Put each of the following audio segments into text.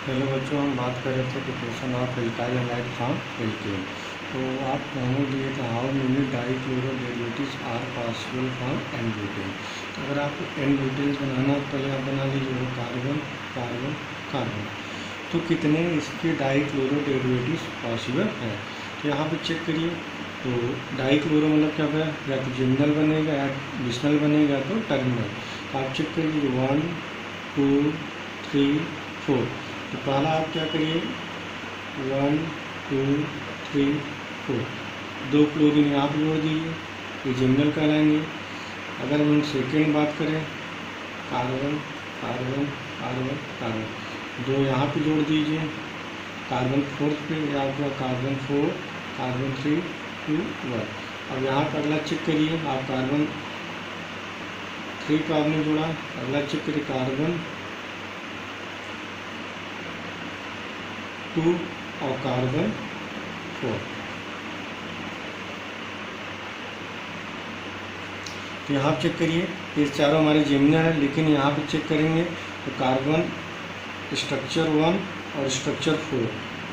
Hello बच्चों, हम बात कर रहे थे depression of alkyl halide from alkane. तो आप होमवर्क दिए थे how many dichloro derivatives are possible from N butane. अगर आपको एन ब्यूटेन बनाना है तो पहले आप बना लीजिए वो कार्बन कार्बन कार्बन। तो कितने इसके डाइक्लोरो डेरिवेटिव्स पॉसिबल हैं तो यहाँ पे चेक करिए। तो डाइक्लोरो मतलब क्या होगा, या तो जिम्नल बनेगा या बिस्नल बनेगा तो टर्मिनल। तो आप चेक कर लीजिए 1 2 3 4। तो पहला आप क्या करिए 1 2 3 4, 2 क्लोरीन यहाँ पर जोड़ दीजिए, ये जिम्नल कहलाएंगे। अगर हम सेकेंड बात करें कार्बन कार्बन कार्बन कार्बन, 2 यहाँ पे जोड़ दीजिए, कार्बन 4 पे आपका कार्बन 4 कार्बन 3 2 1। अब यहाँ पर अगला चेक करिए, आप कार्बन 3 पे आपने जोड़ा, अगला चेक करिए कार्बन 2 और कार्बन 4। तो यहाँ पर चेक करिए, ये चारों हमारे जिम्नल है, लेकिन यहाँ पे चेक करेंगे तो कार्बन स्ट्रक्चर 1 और स्ट्रक्चर 4,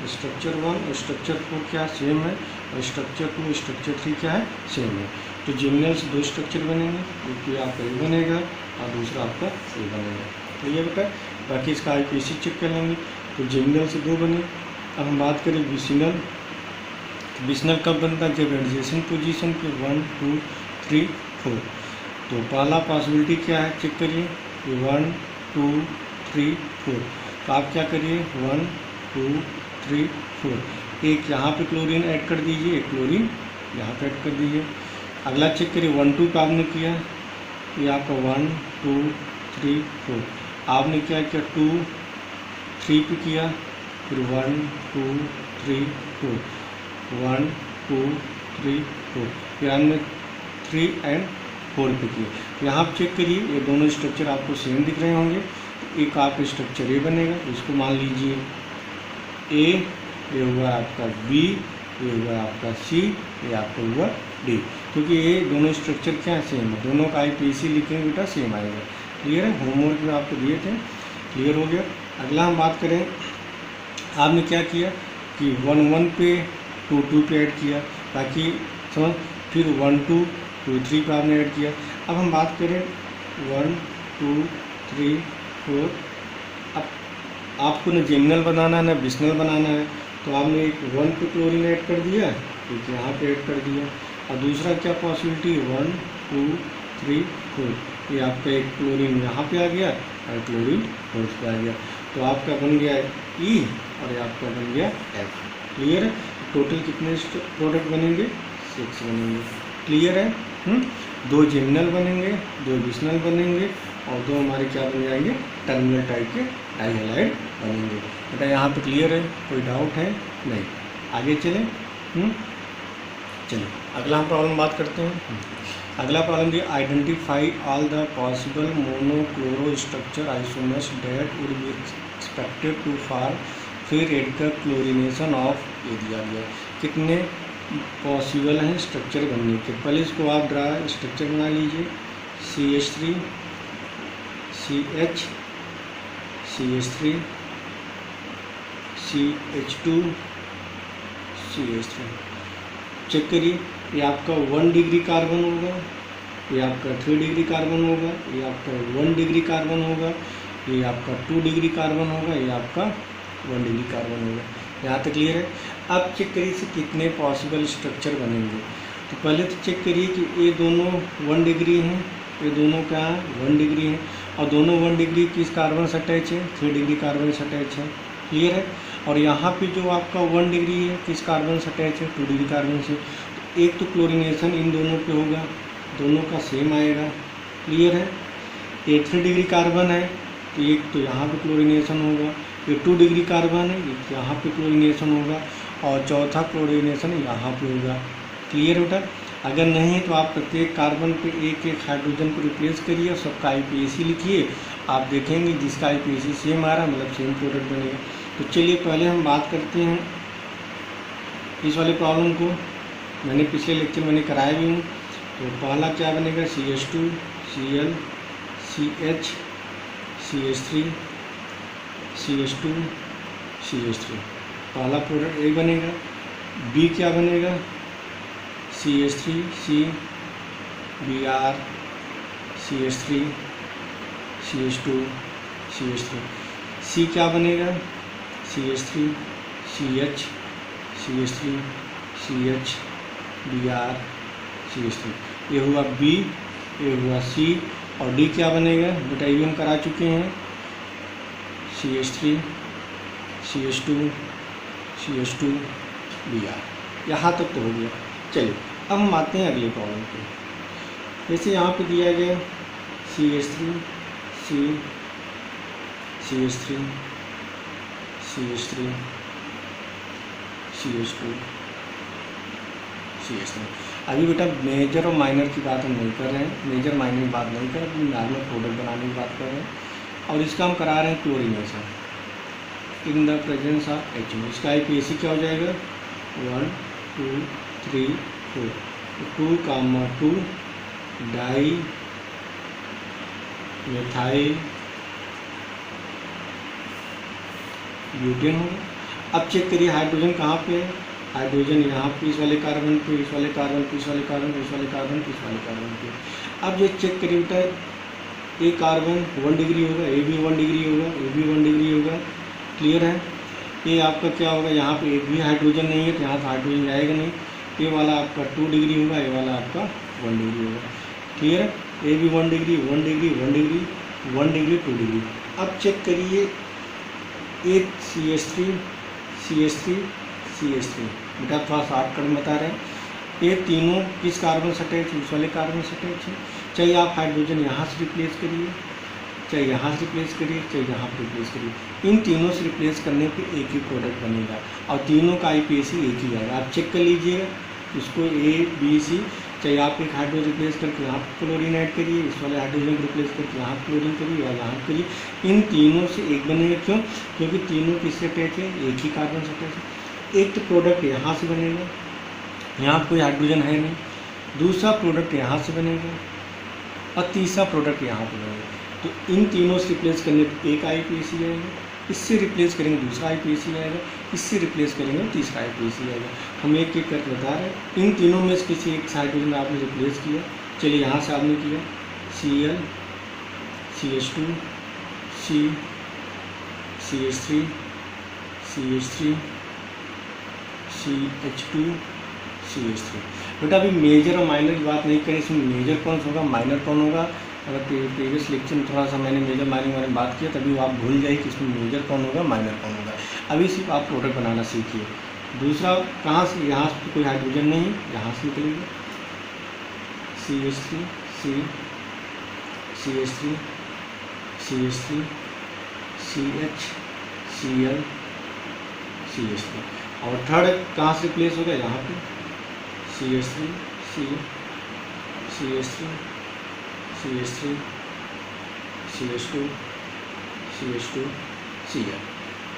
स्ट्रक्चर 1 और स्ट्रक्चर 4 क्या सेम है, और स्ट्रक्चर 2 स्ट्रक्चर 3 क्या है, सेम है। तो जिम्नल से 2 स्ट्रक्चर बनेंगे, एक तो आपका ए बनेगा और दूसरा आपका ए बनेगा। तो ये बेटा बाकी इसका IPC चेक कर लेंगे। तो जिम्नल से 2 बने। अब हम बात करें बिस्नल, बिस्नल कब बनता है, जब एडजेसेंट पोजीशन पे 1 2 3 4। तो पहला पॉसिबिलिटी क्या है चेक करिए, 1 2 3 4। तो आप क्या करिए 1 2 3 4, एक यहाँ पे क्लोरीन ऐड कर दीजिए, एक क्लोरीन यहाँ पे ऐड कर दीजिए। अगला चेक करिए 1 2 पे आपने किया, ये आपका 1 2 3 4। आपने क्या किया 2 3 पे किया, फिर 1 2 3 4 1 2 3 4, फिर हमने 3 और 4 पे किए। तो यहाँ आप चेक करिए, ये दोनों स्ट्रक्चर आपको सेम दिख रहे होंगे। एक आपका स्ट्रक्चर ए बनेगा, इसको मान लीजिए ए, ये हुआ आपका बी, ये हुआ आपका सी, ये आपका हुआ डी, क्योंकि ये दोनों स्ट्रक्चर क्या सेम है, दोनों का IPC लिखेंगे बेटा सेम आएगा। क्लियर है, होमवर्क में आपको दिए थे, क्लियर हो गया। अगला हम बात करें, आपने क्या किया कि 1 1 पे 2 2 पे ऐड किया, बाकी समझ, फिर 1 2 2 3 पे आपने ऐड किया। अब हम बात करें 1 2 3 4। अब आपको न जिम्नल बनाना है न बिस्नल बनाना है, तो आपने एक 1 पे क्लोरीन ऐड कर दिया, एक यहाँ पे ऐड कर दिया, और दूसरा क्या पॉसिबिलिटी 1 2 3 4, ये आपका एक क्लोरीन यहाँ पे आ गया और क्लोरीन फोर्थ पे आ गया। तो आपका बन गया E और ये आपका बन गया F। क्लियर है, टोटल कितने प्रोडक्ट बनेंगे, 6 बनेंगे। क्लियर है, 2 जिम्नल बनेंगे, 2 बिस्नल बनेंगे, और 2 हमारे क्या बन जाएंगे, टर्मिनल टाइप के डाइहैलाइड बनेंगे। बेटा यहाँ पे क्लियर है, कोई डाउट है नहीं, आगे चलें। चलिए अगला हम प्रॉब्लम बात करते हैं। अगला प्रॉब्लम दिया, identify all the possible monochloro structure isomers that would be expected to form फिर एडकर क्लोरिनेशन ऑफ, ये दिया गया कितने पॉसिबल हैं स्ट्रक्चर बनने के। पहले इसको आप ड्रा स्ट्रक्चर बना लीजिए, CH3 CH CH3 CH2 CH3। Check करिए, ये आपका 1 डिग्री कार्बन होगा, ये आपका 3 डिग्री कार्बन होगा, ये आपका 1 डिग्री कार्बन होगा, ये आपका 2 डिग्री कार्बन होगा, ये आपका 1 डिग्री कार्बन होगा। यहाँ तक क्लियर है। अब चेक करिए से कितने पॉसिबल स्ट्रक्चर बनेंगे। तो पहले तो चेक करिए कि ये दोनों 1 डिग्री हैं, ये दोनों क्या 1 डिग्री हैं, और दोनों 1 डिग्री किस कार्बन से अटैच है, 3 डिग्री कार्बन से अटैच है। क्लियर है, और यहाँ पे जो आपका 1 डिग्री है किस कार्बन से अटैच है, 2 डिग्री कार्बन से। तो एक तो क्लोरीनेशन इन दोनों पे होगा, दोनों का सेम आएगा। क्लियर है, ये 3 डिग्री कार्बन है, तो एक तो यहाँ पे क्लोरीनेशन होगा, ये 2 डिग्री कार्बन है, एक यहाँ पे क्लोरीनेशन होगा, और चौथा क्लोरीनेशन यहाँ पे होगा। क्लियर बेटा, अगर नहीं तो आप प्रत्येक कार्बन पे एक एक हाइड्रोजन को रिप्लेस करिए और सबका IPC लिखिए, आप देखेंगे जिसका IPC सेम आ रहा है मतलब सेम प्रोडक्ट बनेगा। तो चलिए पहले हम बात करते हैं इस वाले प्रॉब्लम को, मैंने पिछले लेक्चर मैंने कराया भी हूँ। तो पहला क्या बनेगा, CH2 Cl CH CH3 CH2 CH3। पहला प्रोडक्ट ए बनेगा। बी क्या बनेगा? CH3 C Br CH3 CH2 CH3। सी क्या बनेगा? CH3 CH CH3 CH Br CH3। ये हुआ बी, ये हुआ सी। और डी क्या बनेगा बेटा? ये हम करा चुके हैं, CH3 CH2 CH2 Br। यहाँ तक तो हो गया। चलिए अब हम आते हैं अगले प्रॉब्लम पे। जैसे यहाँ पे दिया गया CH3 C CH3 CH3 CH2 CH3। अभी बेटा मेजर और माइनर की बात हम नहीं कर रहे हैं, मेजर माइनर की बात नहीं कर रहे हैं, नॉर्मल प्रोडक्ट बनाने की बात कर रहे हैं। और इसका हम करा रहे हैं chlorination in the presence of HO। इसका IPAC क्या हो जाएगा? 1 2 3 4 2, 2 डाई मिथाइल ब्यूटेन होगा। अब चेक करिए हाइड्रोजन कहाँ पे है? हाइड्रोजन यहाँ पे, इस वाले कार्बन पे, इस वाले कार्बन पे, इस वाले कार्बन पे, इस वाले कार्बन पे, इस वाले कार्बन पे। अब ये चेक करिए बेटा, ए कार्बन 1 डिग्री होगा, ए भी 1 डिग्री होगा, ए भी 1 डिग्री होगा। क्लियर है? ये आपका क्या होगा? यहाँ पे एक भी हाइड्रोजन नहीं है तो यहाँ से हाइड्रोजन जाएगा नहीं। ये वाला आपका 2 डिग्री होगा, ये वाला आपका 1 डिग्री होगा। क्लियर है? ए भी 1 degree 1 degree 1 degree 1 degree 2 degree. अब चेक करिए एक CH3 CH3 CH3। बेटा थोड़ा शॉर्टकट में बता रहे हैं, ये तीनों किस कार्बन से अटैच है? इस वाले कार्बन से अटैच है। चाहे आप हाइड्रोजन यहाँ से रिप्लेस करिए, चाहे यहाँ से रिप्लेस करिए, चाहे यहाँ पर रिप्लेस करिए, इन तीनों से रिप्लेस करने पे एक ही प्रोडक्ट बनेगा और तीनों का IPAC एक ही आएगा। आप चेक कर लीजिएगा इसको A B C। चाहे आप एक हाइड्रोजन रिप्लेस करके यहाँ पर क्लोरीन ऐड करिए, इस वाले हाइड्रोजन को रिप्लेस करके यहाँ क्लोरीन करिए या यहाँ करिए, इन तीनों से एक बनेगा। क्यों? क्योंकि तीनों किससे अटैच है? एक ही कार्बन से अटैच है। एक तो प्रोडक्ट यहाँ से बनेगा, यहाँ पर कोई हाइड्रोजन है नहीं, दूसरा प्रोडक्ट यहाँ से बनेगा और तीसरा प्रोडक्ट यहाँ पर बनेगा। तो इन तीनों से रिप्लेस करने पर एक IPAC आएगा, इससे रिप्लेस करेंगे दूसरा IPAC आएगा, इससे रिप्लेस करेंगे तीसरा IPAC आएगा। हम एक एक करके बता रहे हैं। इन तीनों में से किसी एक हाइड्रोजन आपने रिप्लेस किया, चलिए यहाँ से आपने किया Cl CH2 C CH3 CH3 CH2 CH3। बेटा अभी मेजर और माइनर की बात नहीं करें, इसमें मेजर कौन सा होगा माइनर कौन होगा? अगर प्रीवियस लेक्चर में थोड़ा सा मैंने मेजर माइनर के बारे में बात किया तभी आप भूल जाए कि इसमें मेजर कौन होगा माइनर कौन होगा। अभी सिर्फ आप प्रोडक्ट बनाना सीखिए। दूसरा कहाँ से? यहाँ से कोई हाइड्रोजन नहीं, यहाँ से निकलेगा CH3 C CH3 CH3 CH Cl CH3। और थर्ड कहाँ से रिप्लेस होगा? यहाँ पे CH3 C CH3 CH3 CH2 CH2 Cl।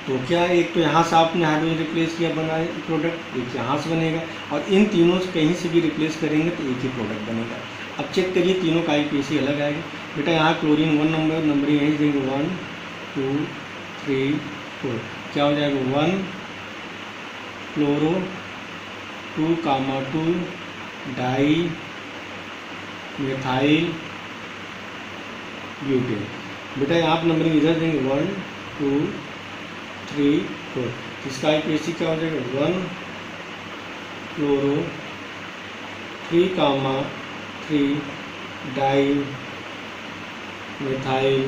तो क्या एक तो यहाँ से आपने हाइड्रोजन रिप्लेस किया बना प्रोडक्ट, एक यहाँ से बनेगा और इन तीनों से कहीं से भी रिप्लेस करेंगे तो एक ही प्रोडक्ट बनेगा। अब चेक करिए तीनों का IPAC अलग आएगा। बेटा यहाँ क्लोरीन 1 नंबर यहीं देंगे 1 2 3 4। क्या हो जाएगा? 1 क्लोरो 2, 2 डाई मिथाइल ब्यूटेन। बेटा यहाँ पर नंबरिंग इधर देंगे 1 2 3 4। इसका IPAC क्या हो जाएगा? 1 क्लोरो 3, 3 डाई मिथाइल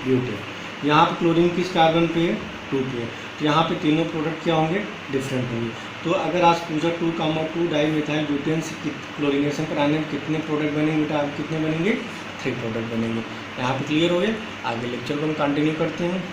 ब्यूटेन। यहाँ पर क्लोरीन किस कार्बन पे है? 2 पे है। तो यहाँ पे तीनों प्रोडक्ट क्या होंगे? डिफरेंट होंगे। तो अगर आज पूछा 2, 2 डाई मिथाइल ब्यूटेन से क्लोरीनेशन कराने में कितने प्रोडक्ट बनेंगे? बेटा आप कितने बनेंगे? 3 प्रोडक्ट बनेंगे। यहाँ पे क्लियर हो गया। आगे लेक्चर को हम कंटिन्यू करते हैं।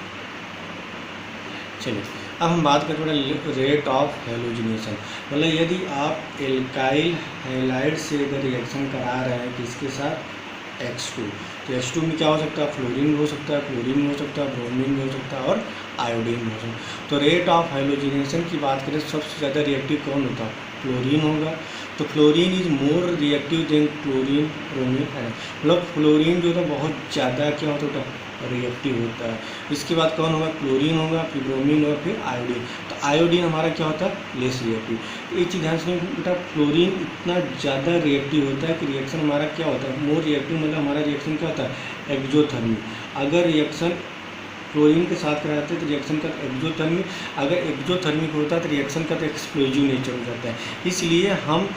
चलिए अब हम बात करते हैं रेट ऑफ हैलोजिनेशन। मतलब यदि आप एल्काइल हैलाइड से अगर रिएक्शन करा रहे हैं किसके साथ? H2। तो H2 में क्या हो सकता है? फ्लोरीन भी हो सकता है, क्लोरीन भी हो सकता है, ब्रोमीन भी हो सकता है और आयोडीन भी हो सकता है। तो रेट ऑफ हैलोजिनेशन की बात करें सबसे ज़्यादा रिएक्टिव कौन होता है? फ्लोरीन होगा। तो fluorine is more reactive than chlorine bromine है। मतलब फ्लोरीन जो है बहुत ज़्यादा क्या होता है? रिएक्टिव होता है। इसके बाद कौन होगा, क्लोरीन होगा, फिर ब्रोमीन और फिर आयोडीन। तो आयोडीन हमारा क्या होता है, लेस रिएक्टिव। एक चीज़ ध्यान से बेटा, फ्लोरीन इतना ज़्यादा रिएक्टिव होता है कि रिएक्शन हमारा क्या होता है, मोर रिएक्टिव, मतलब हमारा रिएक्शन क्या होता है, एक्जोथर्मी। अगर रिएक्शन क्लोरीन के साथ कराते हैं तो रिएक्शन का एक्जोथर्मिक, अगर एक्जोथर्मिक होता है तो रिएक्शन का तो एक्सप्लोजिव नेचर हो जाता है। इसलिए हम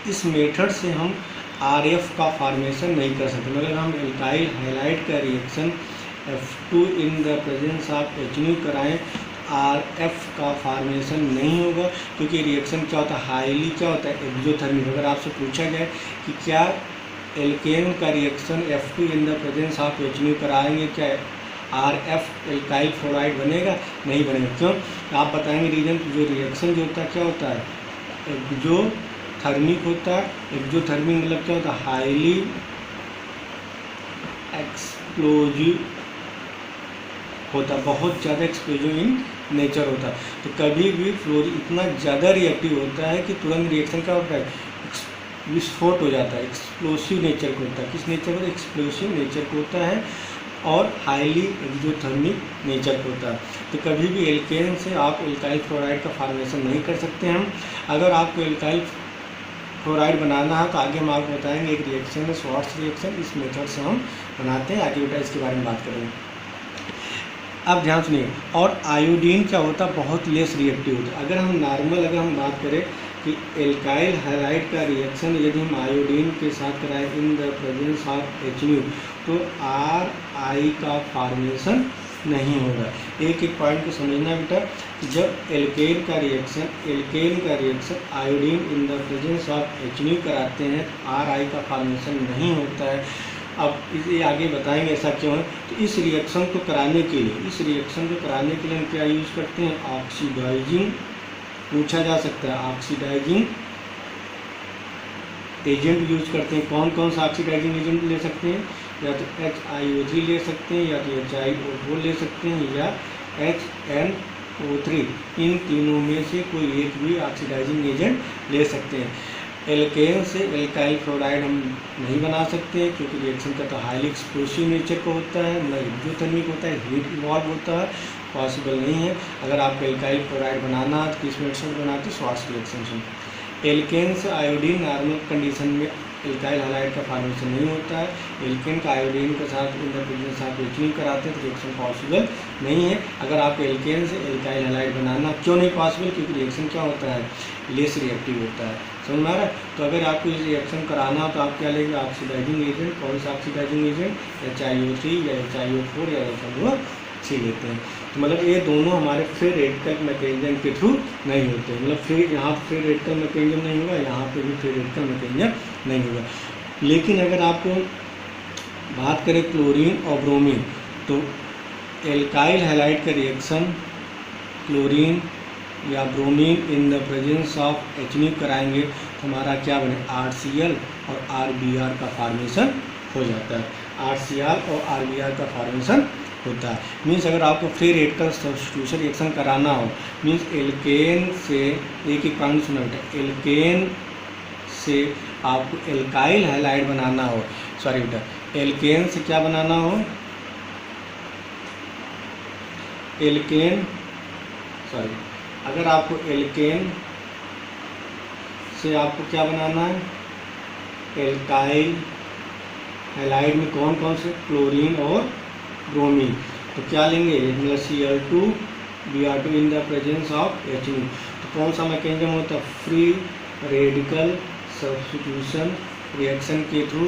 इस मेथड से हम RF का फॉर्मेशन नहीं कर सकते। मतलब हम एल्काइल हैलाइड का reaction F2 in the presence of HNO कराएं, RF का फॉर्मेशन नहीं होगा, क्योंकि रिएक्शन क्या होता है, हाईली क्या होता है, एक्जोथर्मिक। अगर आपसे पूछा जाए कि क्या एल्केन का reaction F2 in the presence of HNO कराएंगे, क्या RF एल्काइल फ्लोराइड बनेगा, नहीं बनेगा। क्यों, आप बताएंगे रीजन। जो रिएक्शन जो होता है क्या होता है, एक्जोथर्मिक होता है। एक्जोथर्मिक मतलब क्या होता है, हाईली एक्सप्लोजिव होता है, बहुत ज़्यादा एक्सप्लोजिव इन नेचर होता है। तो कभी भी फ्लोरीन इतना ज़्यादा रिएक्टिव होता है कि तुरंत रिएक्शन क्या होता है, विस्फोट हो जाता है, एक्सप्लोसिव नेचर को होता है। किस नेचर को, एक्सप्लोसिव नेचर को होता है और हाईली एक्जोथर्मिक नेचर को होता है। तो कभी भी एल्केन से आप एल्काइल फ्लोराइड का फॉर्मेशन नहीं कर सकते हैं। अगर आपको एल्काइल फ्लोराइड बनाना है तो आगे हम आपको बताएंगे, एक रिएक्शन है स्वार्ट्ज रिएक्शन, इस मेथड से हम बनाते हैं। आगे बेटा इसके बारे में बात करेंगे। अब ध्यान सुनिए। और आयोडीन क्या होता है, बहुत लेस रिएक्टिव होता है। अगर हम नॉर्मल अगर हम बात करें कि एल्काइल हैलाइड का रिएक्शन यदि हम आयोडीन के साथ कराएं इन द प्रेजेंस ऑफ HNO तो RI का फॉर्मेशन नहीं होगा। एक एक पॉइंट को समझना बेटा, जब एल्केन का reaction iodine in the presence of HNO कराते हैं तो RI का फॉर्मेशन नहीं होता है। अब इसे आगे बताएंगे ऐसा क्यों है। तो इस रिएक्शन को कराने के लिए हम क्या यूज़ करते हैं, ऑक्सीडाइजिंग, पूछा जा सकता है ऑक्सीडाइजिंग एजेंट यूज करते हैं। कौन कौन सा ऑक्सीडाइजिंग एजेंट ले सकते हैं, या तो HiO3 ले सकते हैं, या तो HiO4 ले सकते हैं, या HNO3। इन तीनों में से कोई एक भी ऑक्सीडाइजिंग एजेंट ले सकते हैं। एल्केन से एल्काइल फ्लोराइड हम नहीं बना सकते हैं, क्योंकि रिएक्शन का तो हाईली एक्सप्लोसिव नेचर का होता है, मतलब एक्जोथर्मिक होता है, हीट इवॉल्व होता है, पॉसिबल नहीं है। अगर आपको एल्काइल फ्लोराइड बनाना है तो किस मेथड से बनाते हैं, स्वार्ट्ज रिएक्शन से। एल्केन से आयोडीन नॉर्मल कंडीशन में एल्काइल हैलाइड का फॉर्मेशन नहीं होता है। एल्केन का आयोडीन के साथ इन द प्रेजेंस ऑफ HNO कराते हैं तो रिएक्शन पॉसिबल नहीं है। अगर आपको एल्केन से एल्काइल हैलाइड बनाना क्यों नहीं पॉसिबल, क्योंकि रिएक्शन क्या होता है, लेस रिएक्टिव होता है। समझ में आ रहा है। तो अगर आपको इस रिएक्शन कराना हो तो आप क्या लेंगे, ऑक्सीडाइजिंग एजेंट। कौन सा ऑक्सीडाइजिंग एजेंट, HiO3 या HiO4 या HNO3 लेते हैं। तो मतलब ये दोनों हमारे फ्री रेडिकल मैकेनिज्म के थ्रू नहीं होते हैं। मतलब फ्री, यहाँ फ्री रेडिकल मैकेनिज्म नहीं होगा, यहाँ पे भी फ्री रेडिकल मैकेनिज्म नहीं होगा। लेकिन अगर आपको बात करें क्लोरीन और ब्रोमीन, तो एल्काइल हैलाइड का रिएक्शन क्लोरीन या bromine in the presence of HNO कराएंगे तो हमारा क्या बने, RCl और RBr का फॉर्मेशन हो जाता है। RCl और RBr का फॉर्मेशन होता है। मीन्स अगर आपको फ्री रेडिकल सब्स्टिट्यूशन रिएक्शन कराना हो, मीन्स एल्केन से एक पॉइंट सुना बेटा, एल्केन से आपको एल्काइल हैलाइड बनाना हो, सॉरी बेटा, एल्केन से क्या बनाना हो, अगर आपको एल्केन से आपको क्या बनाना है, एल्काइल हैलाइड में कौन कौन से, क्लोरीन और ब्रोमीन, तो क्या लेंगे, मतलब Cl2Br2 in the presence of HNO। तो कौन सा मैकेनिज्म होता है, फ्री रेडिकल सब्स्टिट्यूशन रिएक्शन के थ्रू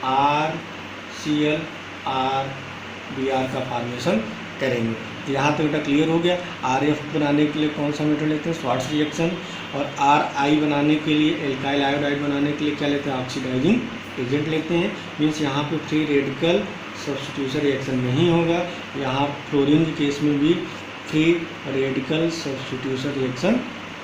RCl RBr का फॉर्मेशन करेंगे। तो यहाँ तक बेटा क्लियर हो गया। RF बनाने के लिए कौन सा मेथड लेते हैं, स्वार्ट्ज रिएक्शन, और RI बनाने के लिए, एल्काइल आयोडाइड बनाने के लिए क्या लेते हैं, ऑक्सीडाइजिंग एजेंट लेते हैं। मीन्स यहाँ पे फ्री रेडिकल सब्स्टिट्यूशन रिएक्शन नहीं होगा। यहाँ फ्लोरीन के केस में भी फ्री रेडिकल सब्स्टिट्यूशन रिएक्शन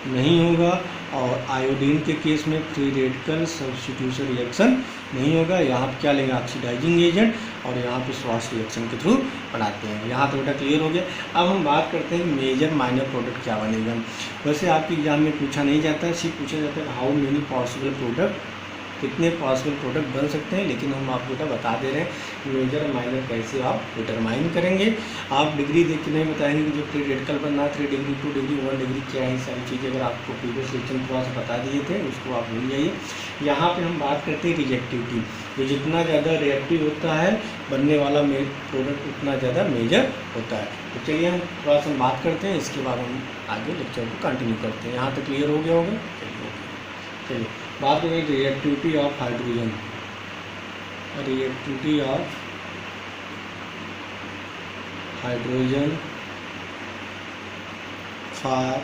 नहीं होगा, और आयोडीन के केस में फ्री रेडिकल सब्स्टिट्यूशन रिएक्शन नहीं होगा। यहाँ पर क्या लेंगे, ऑक्सीडाइजिंग एजेंट, और यहाँ पे स्वार्ट्ज रिएक्शन के थ्रू बनाते हैं। यहाँ तो बेटा क्लियर हो गया। अब हम बात करते हैं मेजर माइनर प्रोडक्ट क्या बनेगा। वैसे आपके एग्जाम में पूछा नहीं जाता है, सिर्फ पूछा जाता है हाउ मेनी पॉसिबल प्रोडक्ट कितने पॉसिबल प्रोडक्ट बन सकते हैं, लेकिन हम आपको बेटा बता दे रहे हैं मेजर और माइनर कैसे आप डिटरमाइन करेंगे। आप डिग्री देख के नहीं बताएंगे कि जो थ्योरेटिकल बनना 3 डिग्री 2 डिग्री 1 डिग्री क्या है, सारी चीज़ें अगर आपको प्रीवियस लेक्चर में थोड़ा सा बता दिए थे उसको आप भूल जाइए। यहाँ पे हम बात करते हैं रिएक्टिविटी, ये जितना ज़्यादा रिएक्टिव होता है बनने वाला प्रोडक्ट उतना ज़्यादा मेजर होता है। तो चलिए हम थोड़ा सा बात करते हैं, इसके बाद हम आगे लेक्चर को कंटिन्यू करते हैं। यहाँ तक क्लियर हो गया होगा? चलिए बात करें reactivity of hydrogen. Reactivity of hydrogen for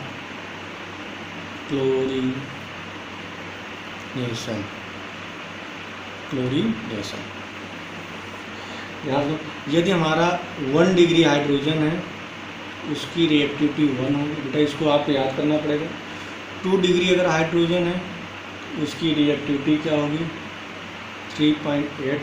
chlorination. यदि हमारा 1 डिग्री हाइड्रोजन है उसकी रिएक्टिविटी 1 होगी। बेटा इसको आपको याद करना पड़ेगा। 2 डिग्री अगर हाइड्रोजन है उसकी रिएक्टिविटी क्या होगी 3.8,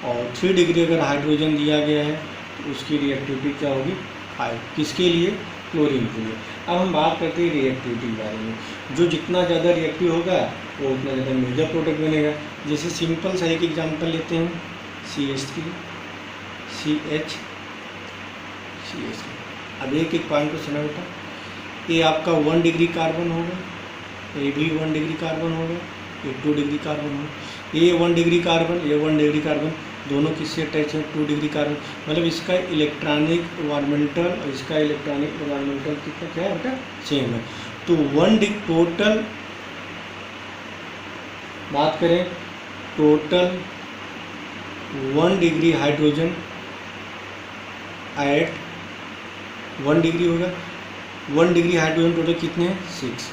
और 3 डिग्री अगर हाइड्रोजन दिया गया है तो उसकी रिएक्टिविटी क्या होगी 5। किसके लिए? क्लोरीन के लिए। अब हम बात करते हैं रिएक्टिविटी के बारे में। जो जितना ज़्यादा रिएक्टिव होगा वो उतना ज़्यादा मेजर प्रोडक्ट बनेगा। जैसे सिंपल सा एक एग्जांपल लेते हैं, CH3 CH CH3। अब एक पॉइंट को सुना बेटा, ये आपका 1 डिग्री कार्बन होगा, ये भी 1 डिग्री कार्बन होगा, ये 2 डिग्री कार्बन होगा। ये 1 डिग्री कार्बन, ये 1 डिग्री कार्बन, दोनों किससे अटैच है 2 डिग्री कार्बन। मतलब इसका इलेक्ट्रॉनिक एनवायरमेंटल और इसका इलेक्ट्रॉनिक एनवायरमेंटल कितना क्या है बेटा सेम है। तो 1 टोटल बात करें, total 1 degree hydrogen at 1 degree होगा। 1 डिग्री हाइड्रोजन टोटल कितने हैं 6।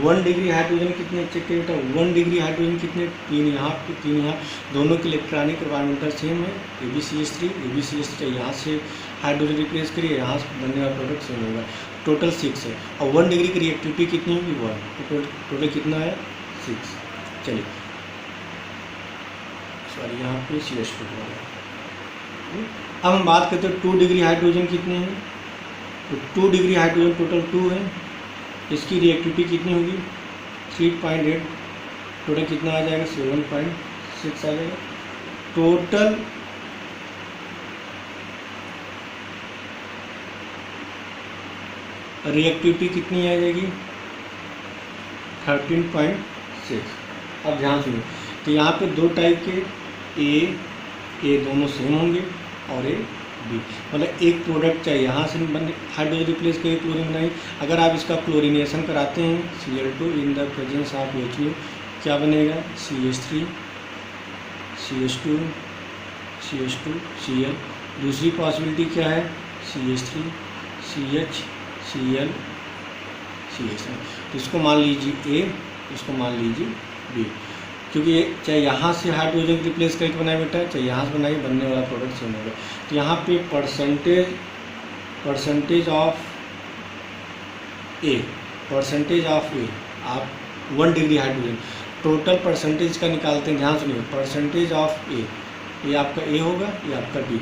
1 डिग्री हाइड्रोजन कितने चेक करिए बेटा, 1 डिग्री हाइड्रोजन कितने 3 यहाँ 3 यहाँ, दोनों के इलेक्ट्रॉनिक एनवायरमेंटल सेम है। AbCH3 यहाँ से हाइड्रोजन रिप्लेस करिए, यहाँ से बनने वाला प्रोडक्ट सेम होगा। टोटल 6 है, और 1 डिग्री की रिएक्टिविटी कितनी होगी 1, तो टोटल कितना है 6। चलिए सॉरी यहाँ पे CH2 होगा। अब हम बात करते हैं 2 डिग्री हाइड्रोजन कितने हैं, तो 2 डिग्री हाइड्रोजन टोटल 2 है, इसकी रिएक्टिविटी कितनी होगी 3.8, टोटल कितना आ जाएगा 7.6 आ जाएगा। टोटल रिएक्टिविटी कितनी आ जाएगी 13.6। अब ध्यान सुनिए, तो यहाँ पे 2 टाइप के ए दोनों सेम होंगे और ए बी, मतलब एक प्रोडक्ट चाहिए यहाँ से बन हाइड्रोजन रिप्लेस करके क्लोरीन बनाई। अगर आप इसका क्लोरीनेशन कराते हैं Cl2 in the presence of HO, क्या बनेगा CH3 CH2 CH2 Cl। दूसरी पॉसिबिलिटी क्या है CH3 CH Cl CH3। तो इसको मान लीजिए A, इसको मान लीजिए B, क्योंकि ये चाहे यहाँ से हाइड्रोजन रिप्लेस करके बनाए बेटा, चाहे यहाँ से बनाइए, बनने वाला प्रोडक्ट सेम होगा। तो यहाँ पे परसेंटेज ऑफ ए आप 1 डिग्री हाइड्रोजन टोटल परसेंटेज का निकालते हैं। ध्यान सुनिए, परसेंटेज ऑफ ए आपका ए होगा, ये आपका बी।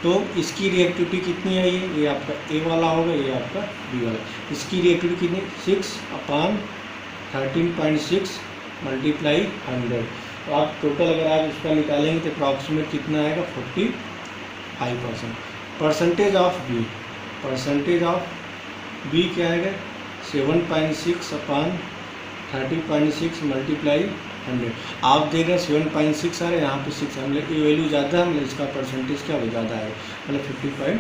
तो इसकी रिएक्टिविटी कितनी है, ये आपका ए वाला होगा, ये आपका बी वाला। इसकी रिएक्टिविटी कितनी 6/13.6 मल्टीप्लाई 100। तो आप टोटल अगर आप इसका निकालेंगे तो अप्रॉक्सीमेट कितना आएगा 45%। परसेंटेज ऑफ बी क्या आएगा 7.6/30.6 मल्टीप्लाई 100। आप देख रहे हैं 7.6 आ रहा है, यहाँ पे 6 है, मतलब ये वैल्यू ज़्यादा है, मतलब इसका परसेंटेज क्या हो ज़्यादा है, मतलब 55।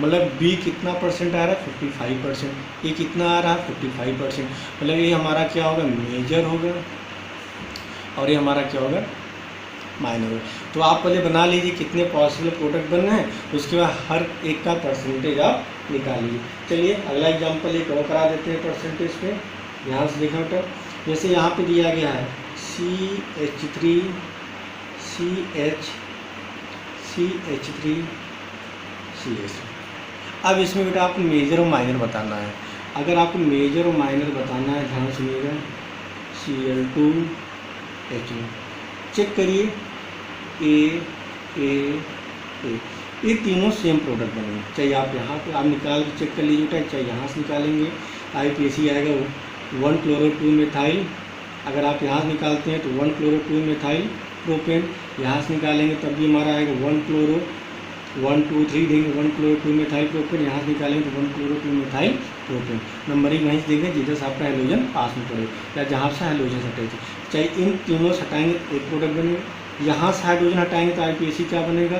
मतलब बी कितना परसेंट आ रहा है 55%, ये कितना आ रहा है 55%। मतलब ये हमारा क्या होगा मेजर होगा और ये हमारा क्या होगा माइनर होगा। तो आप पहले बना लीजिए कितने पॉसिबल प्रोडक्ट बनने हैं, उसके बाद हर एक का परसेंटेज आप निकाल लीजिए। चलिए अगला एग्जांपल एक और करा देते हैं परसेंटेज पे। यहाँ से देखा बेटा, जैसे यहाँ पे दिया गया है CH3 CH3 अब इसमें बेटा आपको मेजर और माइनर बताना है। अगर आपको मेजर और माइनर बताना है, ध्यान सुनिएगा, Cl2H2 चेक करिए, ए ये तीनों सेम प्रोडक्ट बनेंगे। चाहे आप यहाँ पे आप निकाल के चेक कर लीजिए, चाहे यहाँ से निकालेंगे, IPAC आएगा 1 क्लोरो 2 मिथाइल अगर आप यहाँ से निकालते हैं तो 1 क्लोरो 2 मेथाइल प्रोपेन, यहाँ से निकालेंगे तब भी हमारा आएगा 1 क्लोरो 1 2 3 देंगे 1 क्लोरो 2 मेथाइल प्रोपेन, यहाँ से निकालेंगे तो 1 क्लोरो 2 मेथाइल प्रोपेन। नंबरिंग वहीं से देंगे जिधर से आपका हेलोजन पास में पड़े या जहाँ से हेलोजन हटेगा। चाहे इन तीनों से हटाएंगे तो एक प्रोडक्ट बनेगा, यहाँ से हाइड्रोजन हटाएंगे तो IUPAC क्या बनेगा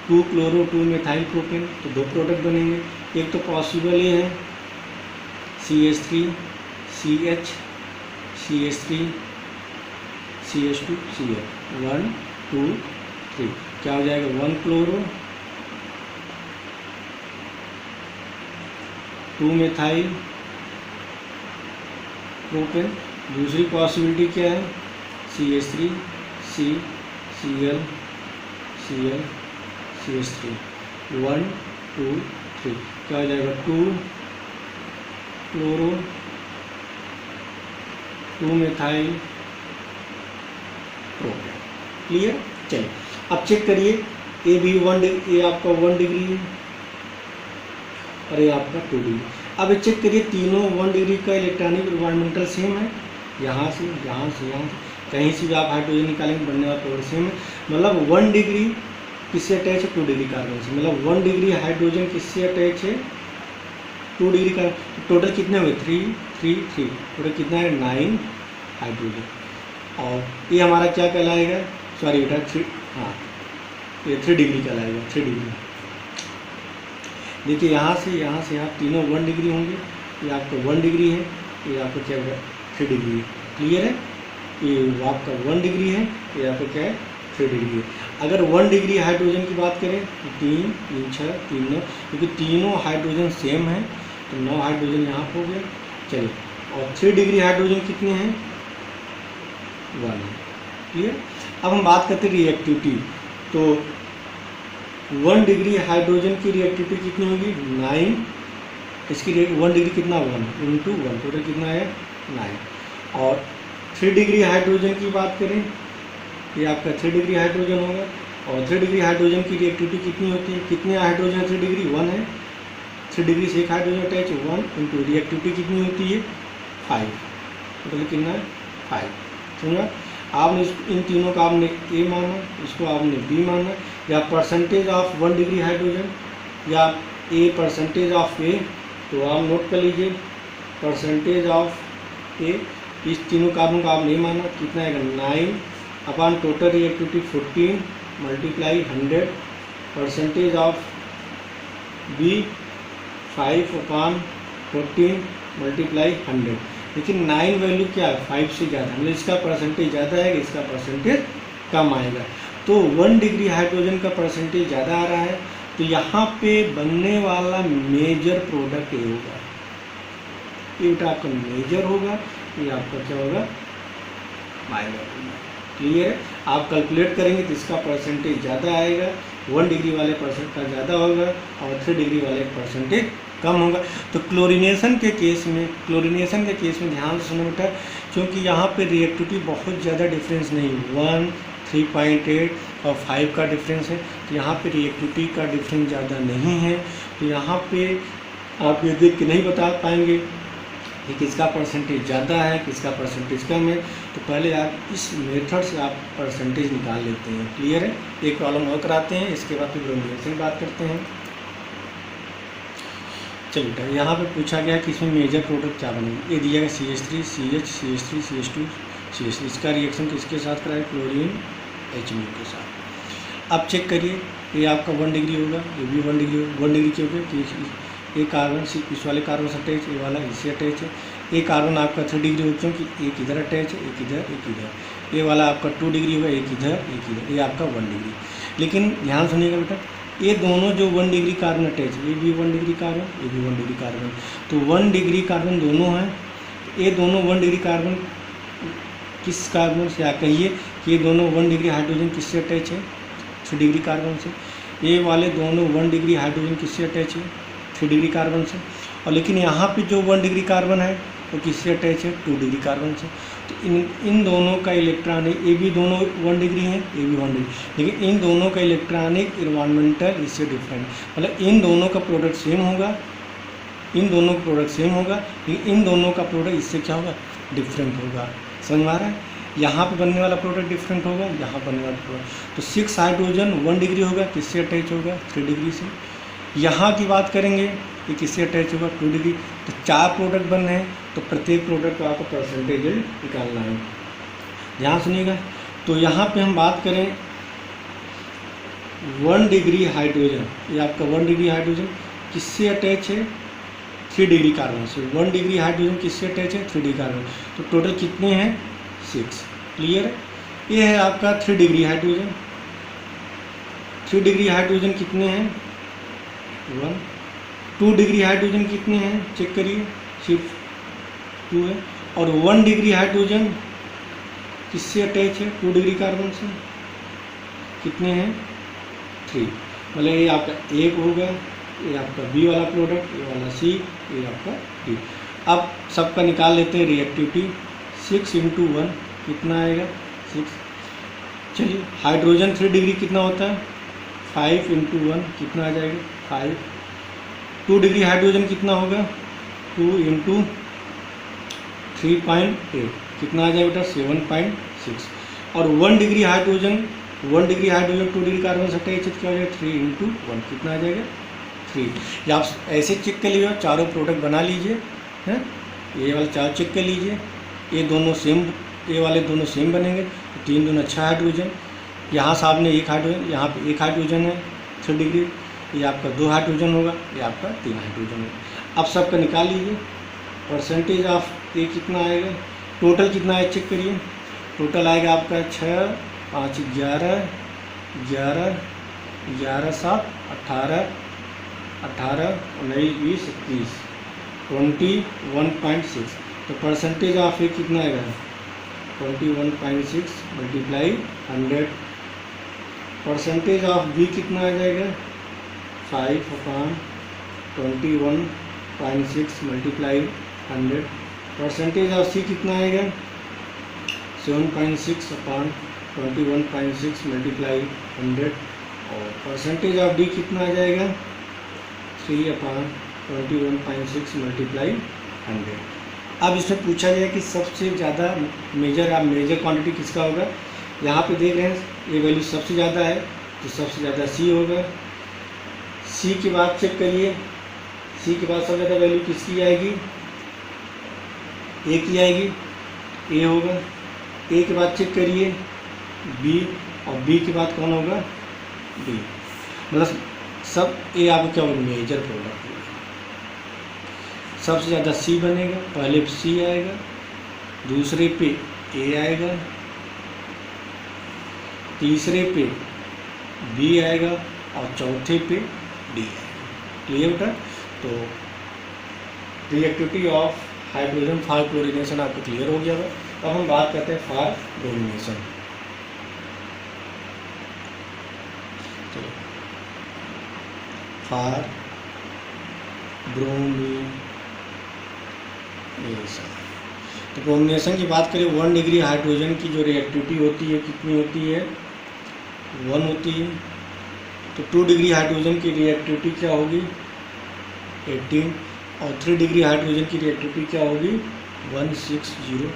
2 क्लोरो 2 मेथाइल प्रोपेन, तो 2 प्रोडक्ट बनेंगे। एक तो पॉसिबल ये है CH3 CH CH3 CH2 Cl 1 2 3 क्या हो जाएगा 1 क्लोरो 2 मेथाइल प्रोपेन। दूसरी पॉसिबिलिटी क्या है CH3 C Cl Cl CH3 1 2 3 क्या हो जाएगा 2 क्लोरो 2 मेथाइल प्रोपेन। क्लियर। चलिए अब चेक करिए ए भी 1 डिग्री, ये आपका 1 डिग्री है और ये आपका 2 डिग्री। अब चेक करिए तीनों 1 डिग्री का इलेक्ट्रॉनिक एनवायरमेंटल सेम है, यहाँ से यहाँ से यहाँ से कहीं से भी आप हाइड्रोजन निकालेंगे बनने वाला प्रोडक्ट सेम है। मतलब 1 डिग्री किससे अटैच है 2 डिग्री कार्बन से, मतलब 1 डिग्री हाइड्रोजन किससे अटैच है 2 डिग्री कार्बन। तो टोटल कितने हुए 3 3 3, टोटल कितना है 9 हाइड्रोजन। और ये हमारा क्या कहलाएगा, सॉरी बेटा 3, हाँ ये 3 डिग्री कहलाएगा 3 डिग्री। देखिए यहाँ से यहाँ तीनों 1 डिग्री होंगे, ये आपका 1 डिग्री है, ये आपका क्या होगा 3 डिग्री है। क्लियर है, ये आपका 1 डिग्री है, ये आपका क्या है 3 डिग्री है। अगर 1 डिग्री हाइड्रोजन की बात करें तो 3 3 6 3 9, क्योंकि तीनों हाइड्रोजन सेम है तो 9 हाइड्रोजन यहाँ हो गए। चलिए और 3 डिग्री हाइड्रोजन कितने हैं 1 है। क्लियर। अब हम बात करते हैं रिएक्टिविटी, तो 1 डिग्री हाइड्रोजन की रिएक्टिविटी कितनी होगी 9, इसकी 1 डिग्री कितना 1 इंटू 1, टोटल कितना है 9। और 3 डिग्री हाइड्रोजन की बात करें, ये आपका 3 डिग्री हाइड्रोजन होगा। और 3 डिग्री हाइड्रोजन की रिएक्टिविटी कितनी होती है, कितने हाइड्रोजन 3 डिग्री 1 है, 3 डिग्री से एक हाइड्रोजन अटैच 1 इंटू रिएक्टिविटी कितनी होती है 5, टोटल कितना है 5। समझा। आपने इन तीनों का आपने ए माना, इसको आपने बी माना, या परसेंटेज ऑफ 1 डिग्री हाइड्रोजन या ए परसेंटेज ऑफ ए, तो आप नोट कर लीजिए परसेंटेज ऑफ ए, इस तीनों कार्बन का आपने ए माना, कितना आएगा 9 upon total reactivity 14 multiply 100, percentage of B 5 upon 14 multiply 100। लेकिन 9 वैल्यू क्या है 5 से ज़्यादा, मतलब इसका परसेंटेज ज़्यादा आएगा, इसका परसेंटेज कम आएगा। तो 1 डिग्री हाइड्रोजन का परसेंटेज ज़्यादा आ रहा है, तो यहाँ पे बनने वाला मेजर प्रोडक्ट ये होगा, ये बेटा आपका मेजर होगा, ये आपका क्या होगा माइनर होगा। क्लियर है। आप कैलकुलेट करेंगे तो इसका परसेंटेज ज़्यादा आएगा, 1 डिग्री वाले परसेंट का ज़्यादा होगा और 3 डिग्री वाले परसेंटेज कम होगा। तो क्लोरीनेशन के केस में ध्यान से सुनो बेटा, क्योंकि यहाँ पे रिएक्टिविटी बहुत ज़्यादा डिफरेंस नहीं, 1 3.8 और 5 का डिफरेंस है, तो यहाँ पे रिएक्टिविटी का डिफरेंस ज़्यादा नहीं है। तो यहाँ पे आप ये देख के नहीं बता पाएंगे कि किसका परसेंटेज ज़्यादा है किसका परसेंटेज कम है। तो पहले आप इस मेथड से आप परसेंटेज निकाल लेते हैं। क्लियर है। एक प्रॉब्लम और कराते हैं, इसके बाद फिर ब्रोमिनेशन बात करते हैं। चलिए बेटा, यहाँ पे पूछा गया कि इसमें मेजर प्रोडक्ट क्या बनेगा। ये दिया गया CH3 CH CH3 CH2 CH3, इसका रिएक्शन किसके साथ कराए क्लोरीन HMO के साथ। अब चेक करिए, ये आपका 1 डिग्री होगा, ये भी 1 डिग्री होगा। 1 डिग्री क्यों कि ये कार्बन इस वाले कार्बन से अटैच, ये वाला इससे अटैच है। ये कार्बन आपका 3 डिग्री हो क्योंकि एक इधर अटैच है, एक इधर एक इधर। ये वाला आपका 2 डिग्री होगा, एक इधर एक इधर, ये आपका 1 डिग्री। लेकिन ध्यान सुनिएगा बेटा, ये दोनों जो 1 डिग्री कार्बन अटैच है, ये भी 1 डिग्री कार्बन, ये भी 1 डिग्री कार्बन, तो 1 डिग्री कार्बन दोनों हैं। ये दोनों 1 डिग्री कार्बन किस कार्बन से, या कहिए कि ये दोनों 1 डिग्री हाइड्रोजन किससे अटैच है 3 डिग्री कार्बन से। ये वाले दोनों 1 डिग्री हाइड्रोजन किससे अटैच है 3 डिग्री कार्बन से। और लेकिन यहाँ पे जो 1 डिग्री कार्बन है वो किससे अटैच है 2 डिग्री कार्बन से। तो इन दोनों का इलेक्ट्रॉनिक, ये भी दोनों 1 डिग्री हैं, ये भी 1 डिग्री, लेकिन इन दोनों का इलेक्ट्रॉनिक इन्वायरमेंटल इससे डिफरेंट, मतलब इन दोनों का प्रोडक्ट सेम होगा, इन दोनों का प्रोडक्ट सेम होगा, लेकिन इन दोनों का प्रोडक्ट इससे क्या होगा डिफरेंट होगा। समझ में आ रहा है। यहाँ पे बनने वाला प्रोडक्ट डिफरेंट होगा, यहाँ बनने वाला प्रोडक्ट। तो 6 हाइड्रोजन 1 डिग्री होगा, किससे अटैच होगा 3 डिग्री से। यहाँ की बात करेंगे कि किससे अटैच होगा 2 डिग्री। तो 4 प्रोडक्ट बन रहे हैं, तो प्रत्येक प्रोडक्ट का आपको परसेंटेज निकालना है। ध्यान सुनिएगा। तो यहाँ पे हम बात करें 1 डिग्री हाइड्रोजन, ये आपका 1 डिग्री हाइड्रोजन किससे अटैच है 3 डिग्री कार्बन से। 1 डिग्री हाइड्रोजन किससे अटैच है 3 डिग्री कार्बन। तो टोटल कितने हैं 6। क्लियर है। ये है आपका 3 डिग्री हाइड्रोजन। 3 डिग्री हाइड्रोजन कितने हैं 1। 2 डिग्री हाइड्रोजन कितने हैं चेक करिए, सिर्फ 2 है। और 1 डिग्री हाइड्रोजन किससे अटैच है 2 डिग्री कार्बन से, कितने हैं 3। मतलब ये आपका एक होगा, ये आपका बी वाला प्रोडक्ट, ये वाला सी, ये आपका डी। अब सबका निकाल लेते हैं रिएक्टिविटी। 6 × 1 कितना आएगा 6। चलिए हाइड्रोजन 3 डिग्री कितना होता है 5 × 1 कितना आ जाएगा 5। 2 डिग्री हाइड्रोजन कितना होगा 2 × 3.8 कितना आ जाएगा बेटा 7.6। और 1 डिग्री हाइड्रोजन 2 डिग्री कार्बन से अटैच है, क्या हो जाएगा 3 × 1 कितना आ जाएगा 3। या आप ऐसे चेक कर लीजिए, चारों प्रोडक्ट बना लीजिए हैं। ये वाला 4 चेक कर लीजिए, ये दोनों सेम, ये वाले दोनों सेम बनेंगे। 3 दूना 6 हाइड्रोजन, यहाँ सामने 1 हाइड्रोजन, यहाँ पे 1 हाइड्रोजन है 3 डिग्री, ये आपका 2 हाइड्रोजन होगा, ये आपका 3 हाइड्रोजन होगा। अब सबका निकाल लीजिए परसेंटेज ऑफ ये कितना आएगा। टोटल कितना है चेक करिए। टोटल आएगा आपका 6 5 11 11 11 7 18 18 19 20 21 21.6। तो परसेंटेज ऑफ ये कितना आएगा 21.6 मल्टीप्लाई 100। परसेंटेज ऑफ बी कितना आ जाएगा 5/21.6 मल्टीप्लाई 100। परसेंटेज ऑफ सी कितना आएगा 7.6/21.6 मल्टीप्लाई 100। और परसेंटेज ऑफ डी कितना आ जाएगा 3/21.6 मल्टीप्लाई 100। अब इसमें पूछा गया कि सबसे ज़्यादा मेजर क्वांटिटी किसका होगा। यहाँ पे देख रहे हैं ये वैल्यू सबसे ज़्यादा है, तो सबसे ज़्यादा सी होगा। सी के बाद चेक करिए, सी के बाद सबसे ज़्यादा वैल्यू किसकी आएगी ए की आएगी, ए होगा। ए के बाद चेक करिए बी, और बी के बाद कौन होगा डी। मतलब सब ए आपको क्या होगा मेजर प्रोडक्ट। सबसे ज़्यादा सी बनेगा, पहले पे सी आएगा, दूसरे पे ए आएगा, तीसरे पे बी आएगा, और चौथे पे डी आएगा। क्लियर बेटा। तो reactivity of hydrogen for chlorination आपको क्लियर हो गया है। अब हम बात करते हैं फॉर ब्रोमिनेशन। चलो फॉर ब्रोमिनेशन। तो ब्रोमिनेशन की बात करें 1 डिग्री हाइड्रोजन की जो रिएक्टिविटी होती है कितनी होती है 1 होती है। तो 2 डिग्री हाइड्रोजन की रिएक्टिविटी क्या होगी 18, और 3 डिग्री हाइड्रोजन की रिएक्टिविटी क्या होगी 1600।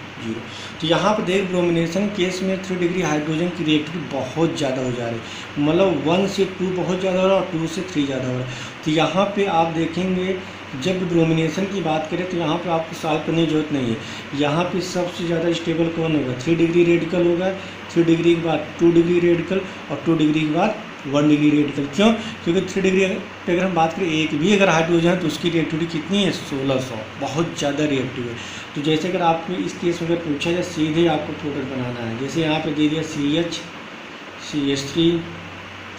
तो यहाँ पर देख ब्रोमिनेशन केस में 3 डिग्री हाइड्रोजन की रिएक्टिविटी बहुत ज़्यादा हो जा रही है, मतलब 1 से 2 बहुत ज़्यादा हो रहा है और 2 से 3 ज़्यादा हो रहा है। तो यहाँ पे आप देखेंगे जब ब्रोमिनेशन की बात करें तो यहाँ पे आपको सॉल्व करने की जरूरत नहीं है। यहाँ पे सबसे ज़्यादा स्टेबल कौन होगा 3 डिग्री रेडिकल होगा, 3 डिग्री के बाद 2 डिग्री रेडिकल, और 2 डिग्री के बाद 1 डिग्री रेडिकल। क्यों? क्योंकि 3 डिग्री पे अगर हम बात करें एक भी अगर हाइड्रोजन है तो उसकी रिएक्टिविटी कितनी है 1600, बहुत ज़्यादा रिएक्टिव है। तो जैसे अगर आपको इस केस में अगर पूछा जाए सीधे आपको प्रोडक्ट बनाना है, जैसे यहाँ पे दे दिया CH CH3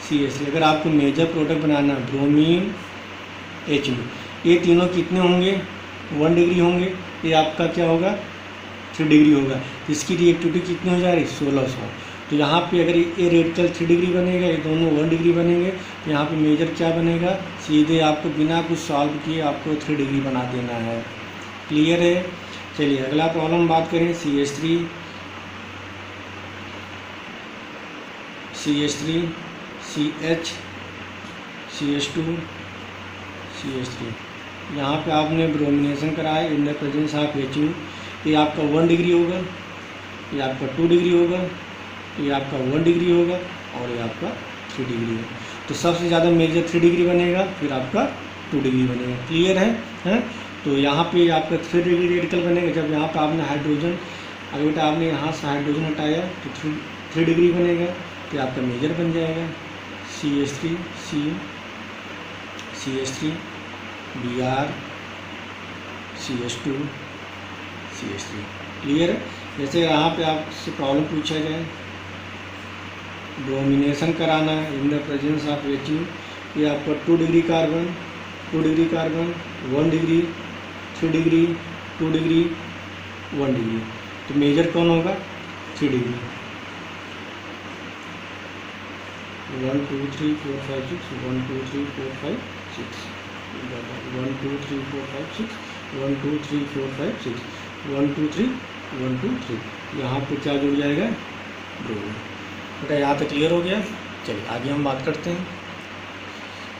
CH3, अगर आपको मेजर प्रोडक्ट बनाना है ब्रोमीन HB, ये तीनों कितने होंगे 1 डिग्री होंगे, ये आपका क्या होगा 3 डिग्री होगा। इसकी रिएक्टिविटी कितनी हो जा रही 1600। तो यहाँ पे अगर ये रेडिकल 3 डिग्री बनेगा, ये दोनों 1 डिग्री बनेंगे, तो यहाँ पे मेजर क्या बनेगा सीधे आपको बिना कुछ सॉल्व किए आपको 3 डिग्री बना देना है। क्लियर है। चलिए अगला प्रॉब्लम बात करें CH3 CH CH2 CH3। यहाँ पे आपने ब्रोमिनेशन कराया इन द प्रेजेंस ऑफ HU, ये आपका 1 डिग्री होगा, ये आपका 2 डिग्री होगा, ये आपका 1 डिग्री होगा और ये आपका 3 डिग्री है। तो सबसे ज़्यादा मेजर 3 डिग्री बनेगा, फिर आपका 2 डिग्री बनेगा। क्लियर है? हैं? तो यहाँ पे आपका 3 डिग्री रेडिकल बनेगा। जब यहाँ पे आपने हाइड्रोजन, अगर बेटा आपने यहाँ से हाइड्रोजन हटाया तो 3 डिग्री बनेगा, तो आपका मेजर बन जाएगा CH3 CH3 Br CH2 CH3। Clear है? जैसे यहाँ पे आपसे प्रॉब्लम पूछा जाए, ब्रोमिनेशन कराना है इन द प्रेजेंस ऑफ HU, ये आपका 2 degree carbon 1 degree 3 degree 2 degree 1 degree, तो मेजर कौन होगा? 3 डिग्री। 1 2 3 4 5 6 1 2 3 4 5 6 1 2 3 4 5 6 1 2 3 4 5 6 1 2 3 1 2 3। यहाँ पे क्या जुड़ जाएगा? ब्रोमीन। बेटा यहाँ तक क्लियर हो गया? चलिए आगे हम बात करते हैं।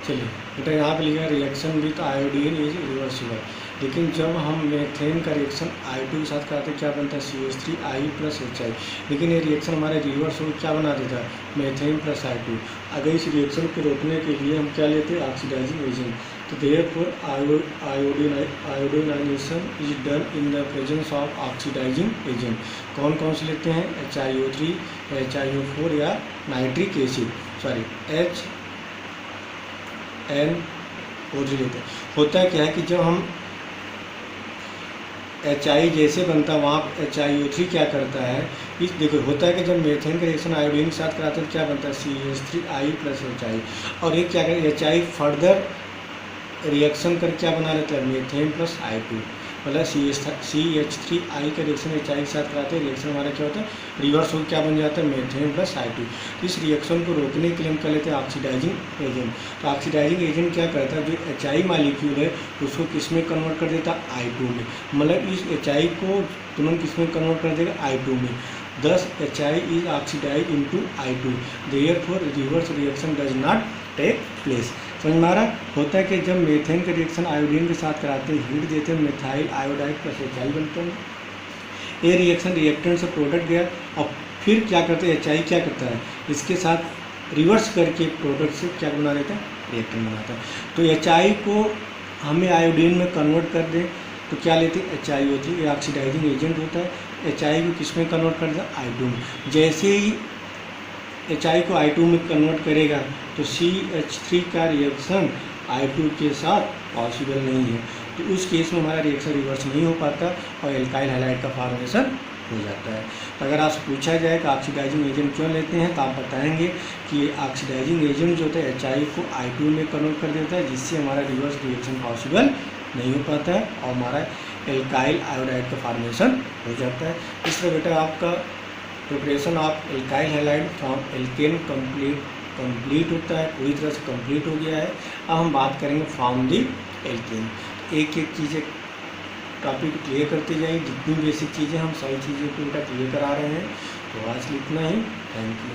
चलिए बेटा यहाँ पे लिखा है reaction with iodine is reversible, लेकिन जब हम मेथेन का रिएक्शन I2 के साथ कराते हैं क्या बनता है? CH3I प्लस HI, लेकिन ये रिएक्शन हमारे रिवर्स हो क्या बना देता है? Methane plus I2। अगर इस रिएक्शन को रोकने के लिए हम क्या लेते हैं? Oxidising agent. तो therefore iodinisation is done in the presence of oxidising agent. कौन कौन से लेते हैं? HiO3, HiO4 या नाइट्रिक एसिड, सॉरी HNO3 लेते हैं। होता है क्या है कि जब हम HI जैसे बनता है वहाँ HiO3 क्या करता है, इस देखो होता है कि जब मेथेन का रिएक्शन आयोडीन के साथ कराते हैं तो क्या बनता है? CH3I प्लस HI, और ये क्या करें? HI फर्दर रिएक्शन कर क्या बना लेता है? मेथेन प्लस I2, मतलब CH3I का रिएक्शन HI के साथ कराते हैं, रिएक्शन हमारा क्या होता है? रिवर्स हो क्या बन जाता है? Methane plus I2। इस रिएक्शन को रोकने के लिए हम क्या लेते हैं? Oxidising agent. तो ऑक्सीडाइजिंग एजेंट क्या करता है? जो HI मालिक्यूल है उसको किस में कन्वर्ट कर देता है? I2 में, मतलब इस HI को तुरंत किस में कन्वर्ट कर देगा? I2 में। दस HI is oxidise into I2, therefore reverse reaction does not take place. समझ में आ रहा? होता है कि जब मेथेन का रिएक्शन आयोडीन के साथ कराते हैं, हीट देते हैं, मेथाइल आयोडाइड प्लस HI बनते हैं। ये रिएक्शन रिएक्टेंट से प्रोडक्ट गया और फिर क्या करते हैं? HI क्या करता है? इसके साथ रिवर्स करके प्रोडक्ट से क्या बना देता है? रिएक्टेंट बनाता है। तो HI को हमें आयोडीन में कन्वर्ट कर दें तो क्या लेते हैं? HiO3, ये ऑक्सीडाइजिंग एजेंट होता है। HI को किस में कन्वर्ट कर देता है? I2 में। जैसे ही HI को I2 में कन्वर्ट करेगा तो CH3 का रिएक्शन I2 के साथ पॉसिबल नहीं है, तो उस केस में हमारा रिएक्शन रिवर्स नहीं हो पाता और एल्काइल हैलाइड का फॉर्मेशन हो जाता है। तो अगर आपसे पूछा जाए कि ऑक्सीडाइजिंग एजेंट क्यों लेते हैं तो आप बताएंगे कि ऑक्सीडाइजिंग एजेंट जो होता है HI को I2 में कन्वर्ट कर देता है, जिससे हमारा रिवर्स रिएक्शन पॉसिबल नहीं हो पाता है और हमारा एल्काइल आयोडाइड का फॉर्मेशन हो जाता है। इस तरह बेटा आपका preparation of alkyl halide from alkane complete होता है, पूरी तरह से कंप्लीट हो गया है। अब हम बात करेंगे फ्रॉम दी एल्केन। एक एक चीज़ें टॉपिक क्लियर करते जाएंगे, जितनी बेसिक चीज़ें हम सारी चीज़ें को बेटा क्लियर करा रहे हैं। तो आज इतना ही, थैंक यू।